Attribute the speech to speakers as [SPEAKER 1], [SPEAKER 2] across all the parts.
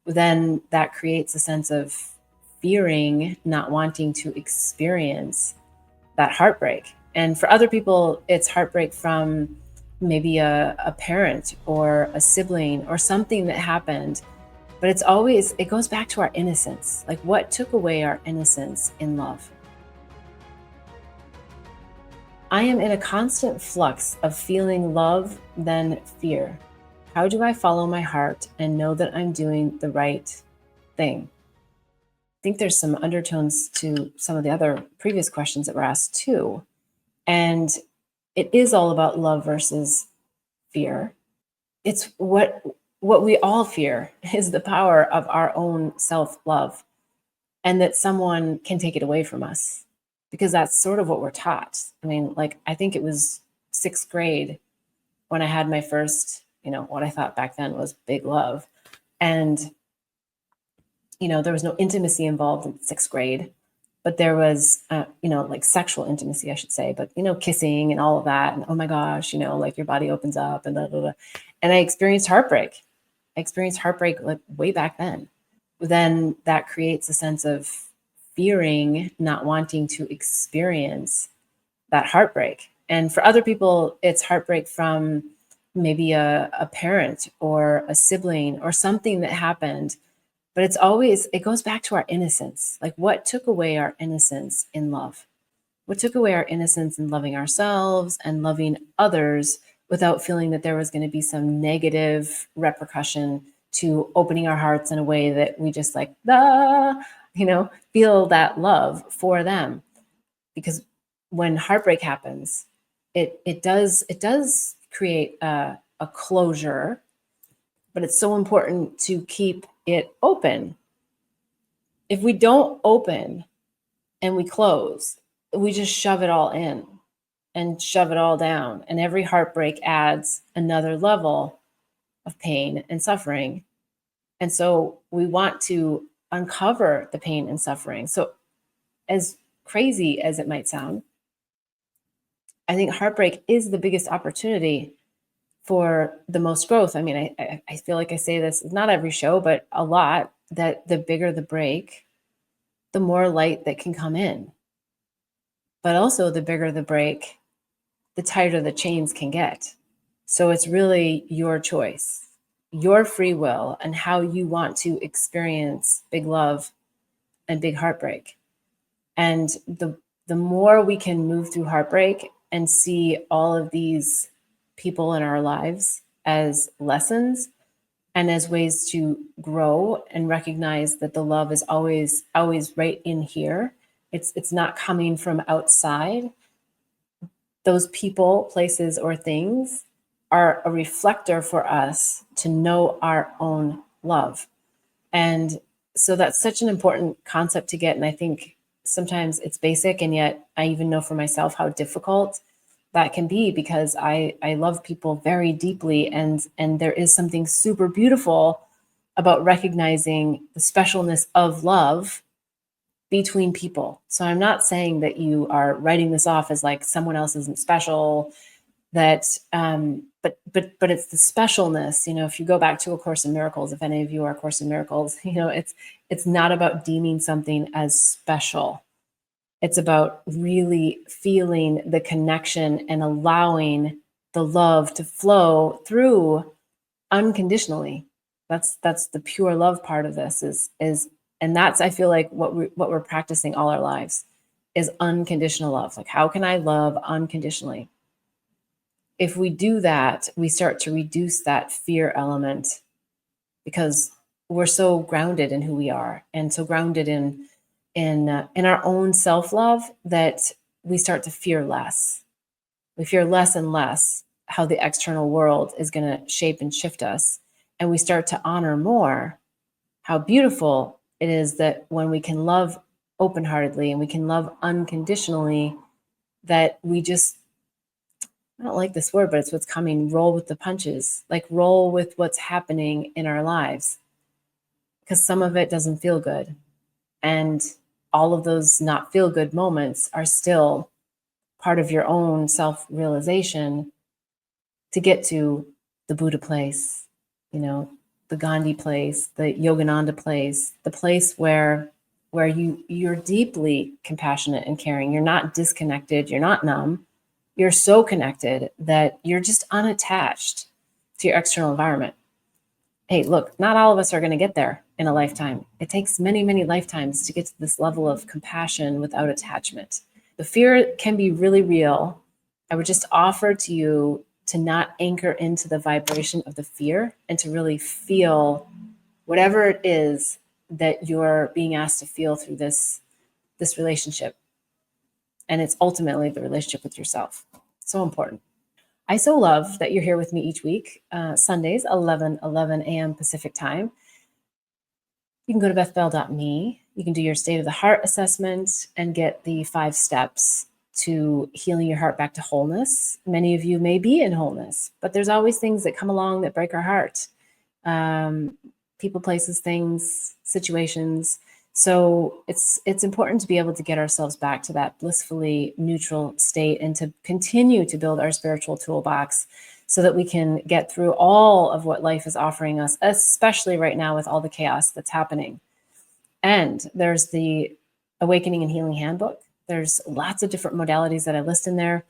[SPEAKER 1] then that creates a sense of fearing, not wanting to experience that heartbreak. And for other people, it's heartbreak from maybe a parent or a sibling or something that happened. But it goes back to our innocence. Like, what took away our innocence in love? I am in a constant flux of feeling love, then fear. How do I follow my heart and know that I'm doing the right thing? I think there's some undertones to some of the other previous questions that were asked too. And it is all about love versus fear. It's what we all fear is the power of our own self-love, and that someone can take it away from us, because that's sort of what we're taught. I mean, like, I think it was 6th grade when I had my first, what I thought back then was big love. And, there was no intimacy involved in 6th grade, but there was, like sexual intimacy, I should say, but, kissing and all of that. And oh my gosh, like your body opens up and blah, blah, blah. And I experienced heartbreak. Like way back then. Then that creates a sense of fearing, not wanting to experience that heartbreak. And for other people, it's heartbreak from maybe a parent or a sibling or something that happened. But it goes back to our innocence. Like, what took away our innocence in love? What took away our innocence in loving ourselves and loving others without feeling that there was going to be some negative repercussion to opening our hearts in a way that we just like, feel that love for them? Because when heartbreak happens, it does create a closure, but it's so important to keep it open. If we don't open and we close, we just shove it all in and shove it all down. And every heartbreak adds another level of pain and suffering. And so we want to uncover the pain and suffering. So, as crazy as it might sound, I think heartbreak is the biggest opportunity for the most growth. I mean, I feel like I say this not every show, but a lot, that the bigger the break, the more light that can come in. But also, the bigger the break, the tighter the chains can get. So it's really your choice, your free will, and how you want to experience big love and big heartbreak. And the more we can move through heartbreak and see all of these people in our lives as lessons and as ways to grow and recognize that the love is always right in here. It's not coming from outside. Those people, places, or things are a reflector for us to know our own love. And so that's such an important concept to get. And I think sometimes it's basic, and yet I even know for myself how difficult that can be, because I love people very deeply, and there is something super beautiful about recognizing the specialness of love between people. So I'm not saying that you are writing this off as like someone else isn't special, that but it's the specialness. If you go back to A Course in Miracles, if any of you are A Course in Miracles, it's not about deeming something as special. It's about really feeling the connection and allowing the love to flow through unconditionally. That's the pure love part of this is and that's, I feel like, what we're practicing all our lives is unconditional love. Like, how can I love unconditionally? If we do that, we start to reduce that fear element, because we're so grounded in who we are and so grounded in our own self-love that we start to fear less. We fear less and less how the external world is going to shape and shift us. And we start to honor more how beautiful it is that when we can love open-heartedly and we can love unconditionally, that we just, I don't like this word, but it's what's coming, roll with the punches, like roll with what's happening in our lives. Because some of it doesn't feel good. And all of those not feel good moments are still part of your own self-realization to get to the Buddha place, the Gandhi place, the Yogananda place, the place where you're deeply compassionate and caring. You're not disconnected, you're not numb. You're so connected that you're just unattached to your external environment. Hey, look, not all of us are going to get there in a lifetime. It takes many, many lifetimes to get to this level of compassion without attachment. The fear can be really real. I would just offer to you to not anchor into the vibration of the fear and to really feel whatever it is that you're being asked to feel through this relationship. And it's ultimately the relationship with yourself. So important. I so love that you're here with me each week, Sundays, 11 a.m. Pacific time. You can go to bethbell.me. You can do your state of the heart assessment and get the 5 steps to healing your heart back to wholeness. Many of you may be in wholeness, but there's always things that come along that break our heart. People, places, things, situations. So it's important to be able to get ourselves back to that blissfully neutral state and to continue to build our spiritual toolbox so that we can get through all of what life is offering us, especially right now with all the chaos that's happening. And there's the Awakening and Healing Handbook. There's lots of different modalities that I list in there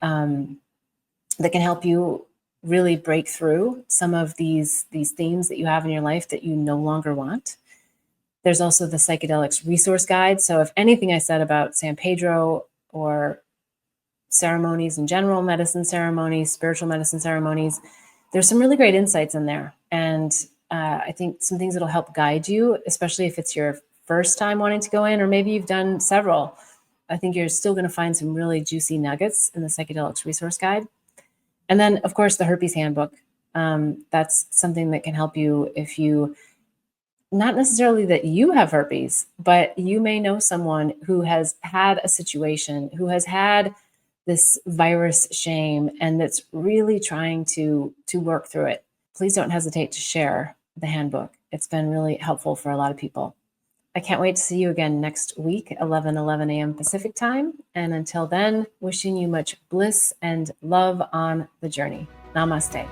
[SPEAKER 1] that can help you really break through some of these themes that you have in your life that you no longer want. There's also the Psychedelics Resource Guide. So if anything I said about San Pedro or ceremonies in general, medicine ceremonies, spiritual medicine ceremonies, there's some really great insights in there. And I think some things that'll help guide you, especially if it's your first time wanting to go in, or maybe you've done several. I think you're still going to find some really juicy nuggets in the Psychedelics Resource Guide. And then, of course, the Herpes Handbook. That's something that can help you if you, not necessarily that you have herpes, but you may know someone who has had a situation, who has had this virus shame, and that's really trying to work through it. Please don't hesitate to share the handbook. It's been really helpful for a lot of people. I can't wait to see you again next week, 11 a.m. Pacific time. And until then, wishing you much bliss and love on the journey. Namaste.